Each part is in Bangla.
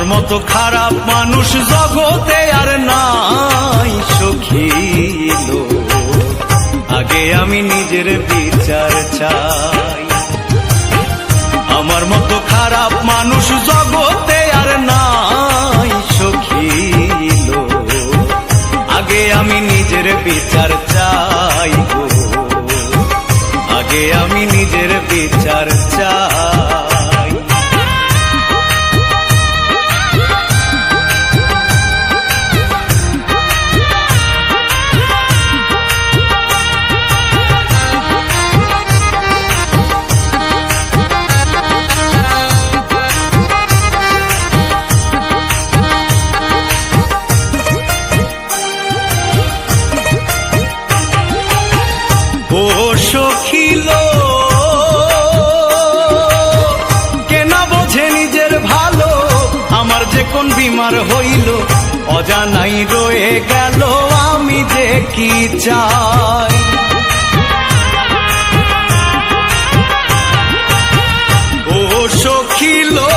আমার মতো খারাপ মানুষ জগতে আর নাই সখী লো। আগে আমি নিজের বিচার চাই। আমার মতো খারাপ মানুষ জগতে আর নাই সখী লো। আগে আমি নিজের বিচার চাই গো, আগে আমি নিজের বিচার চাই। ও সখী লো, কেনা বোঝে নিজের ভালো, আমার যে কোন বিমার হইল, অজানাই রয়ে গেল আমি যে কি চাই। ও সখী লো,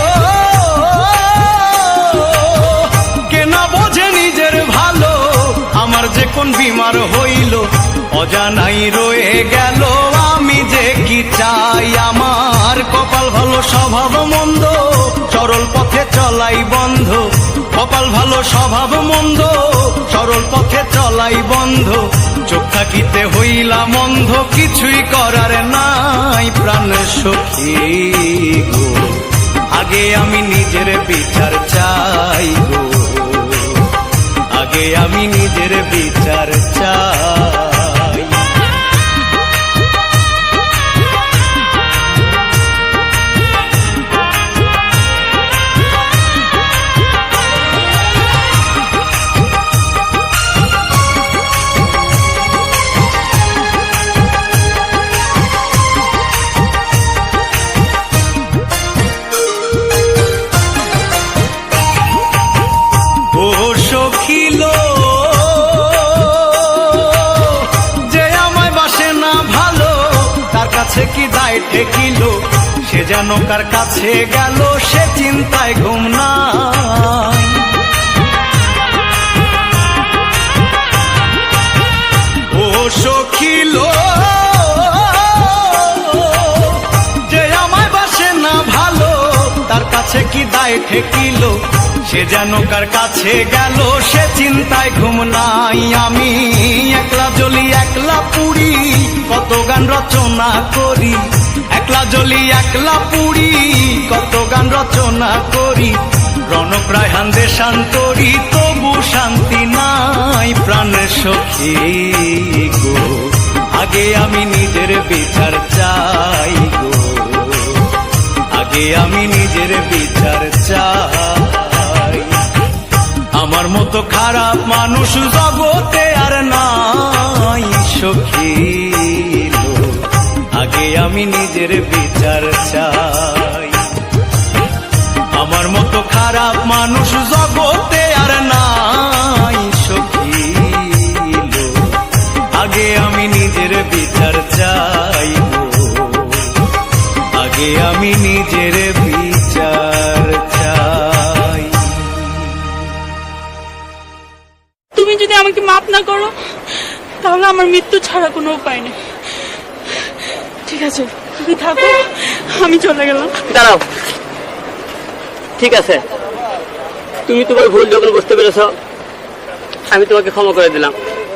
কেনা বোঝে নিজের ভালো, আমার যে কোন বিমার হইল, অজানাই রয়ে গেল আমি যে কি চাই। আমার কপাল ভালো স্বভাব মন্দ, সরল পথে চলাই বন্ধ। কপাল ভালো স্বভাব মন্দ, সরল পথে চলাই বন্ধ। চোখ থাকিতে হইলাম অন্ধ, কিছুই করার নাই প্রাণ সখী গো। আগে আমি নিজের বিচার চাই গো, আগে আমি নিজের বিচার চাই। কি দায় ঠেকিল, সে যেন কার কাছে গেল, সে চিন্তায় ঘুম নাই। ও সখী লো, যে আমায় বাসে না ভালো, তার কাছে কি দায় ঠেকিল, সে যেন কার কাছে গেল, সে চিন্তায় ঘুম নাই। আমি একলা জ্বলি একলা পুড়ি, কত গান রচনা করি। একলা জ্বলি একলা পুড়ি, কত গান রচনা করি। রণপ্রায়হান দেশান্তরি, তবু শান্তি নাই প্রাণ সখী গো। আগে আমি নিজের বিচার চাই গো, আগে আমি নিজের বিচার চাই। আমার মতো খারাপ মানুষ জগতে আর নাই সখী লো। আগে আমি নিজের বিচার চাই। আমার মতো খারাপ মানুষ জগতে আর নাই সখী লো। আগে আমি নিজের বিচার চাই গো, আগে আমি নিজের বিচার চাই। তুমি যদি আমাকে মাফ না করো, তাহলে আমার মৃত্যু ছাড়া কোনো উপায় নেই। ঠিক আছে, তুমি থাকো, আমি চলে গেলাম। দাঁড়াও, ঠিক আছে, তুমি তোমার ভুল যখন বুঝতে পেরেছ, আমি তোমাকে ক্ষমা করে দিলাম।